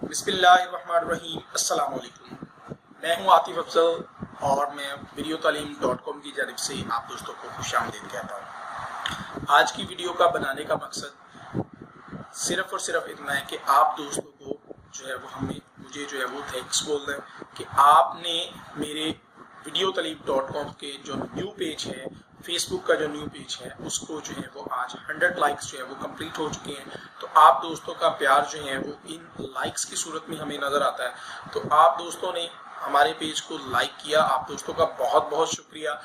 बिस्मिल्लाहिर्रहमानिर्रहीम। अस्सलाम वालेकुम। मैं हूं आतिफ अफजल और मैं videotalim.com की जानिब से आप दोस्तों को खुशामदीद कहता हूं। आज की वीडियो का बनाने का मकसद सिर्फ और सिर्फ इतना है कि आप दोस्तों को जो है वो मुझे जो है वो थैंक्स बोल दें कि आपने मेरे videotalim.com के जो न्यू पेज है, फेसबुक का जो न्यू पेज है, उसको जो है वो आज 100 लाइक्स जो है वो कंप्लीट हो चुके हैं। तो आप दोस्तों का प्यार जो है वो इन लाइक्स की सूरत में हमें नज़र आता है। तो आप दोस्तों ने हमारे पेज को लाइक किया, आप दोस्तों का बहुत बहुत शुक्रिया।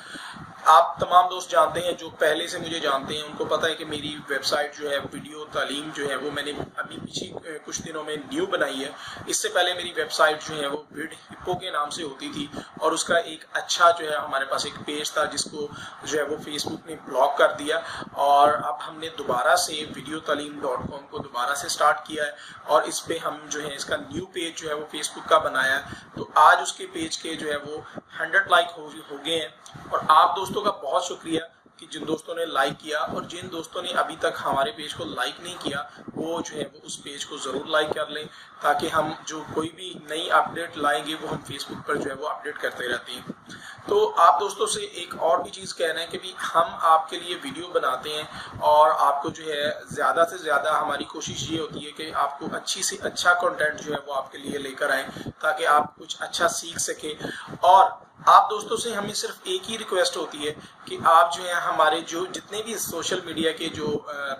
आप तमाम दोस्त जानते हैं, जो पहले से मुझे जानते हैं, उनको पता है कि मेरी वेबसाइट जो है वीडियो तालीम जो है वो मैंने अभी पिछले कुछ दिनों में न्यू बनाई है। इससे पहले मेरी वेबसाइट जो है वो विड हिप्पो के नाम से होती थी और उसका एक अच्छा जो है हमारे पास एक पेज था जिसको जो है वो फेसबुक ने ब्लॉक कर दिया और अब हमने दोबारा से videotalim.com को दोबारा से स्टार्ट किया है और इस पे हम जो है इसका न्यू पेज जो है वो फेसबुक का बनाया है। तो आज उसके पेज के जो है वो 100 लाइक हो गए हैं और आप दोस्तों का बहुत शुक्रिया कि जिन दोस्तों ने लाइक किया और जिन दोस्तों ने अभी तक हमारे पेज को लाइक नहीं किया वो जो है वो उस पेज को ज़रूर लाइक कर लें, ताकि हम जो कोई भी नई अपडेट लाएंगे वो हम फेसबुक पर जो है वो अपडेट करते रहते हैं। तो आप दोस्तों से एक और भी चीज़ कहना है कि भी हम आपके लिए वीडियो बनाते हैं और आपको जो है ज़्यादा से ज़्यादा हमारी कोशिश ये होती है कि आपको अच्छी से अच्छा कंटेंट जो है वो आपके लिए लेकर आएँ ताकि आप कुछ अच्छा सीख सकें। और आप दोस्तों से हमें सिर्फ एक ही रिक्वेस्ट होती है कि आप जो है हमारे जो जितने भी सोशल मीडिया के जो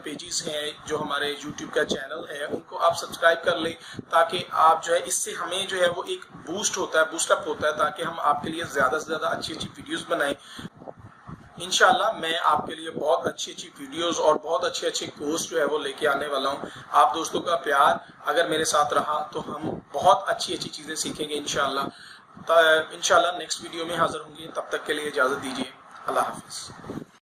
पेजेस हैं, जो हमारे यूट्यूब का चैनल है, उनको आप सब्सक्राइब कर लें ताकि आप जो है इससे हमें जो है वो एक बूस्टअप होता है ताकि हम आपके लिए ज़्यादा से ज़्यादा अच्छी अच्छी वीडियोस बनाएं। इंशाल्लाह मैं आपके लिए बहुत अच्छी अच्छी वीडियोस और बहुत अच्छे अच्छे कोर्स जो है वो लेके आने वाला हूं। आप दोस्तों का प्यार अगर मेरे साथ रहा तो हम बहुत अच्छी अच्छी चीज़ें सीखेंगे इंशाल्लाह। नेक्स्ट वीडियो में हाजिर होंगे, तब तक के लिए इजाज़त दीजिए। अल्लाह हाफिज़।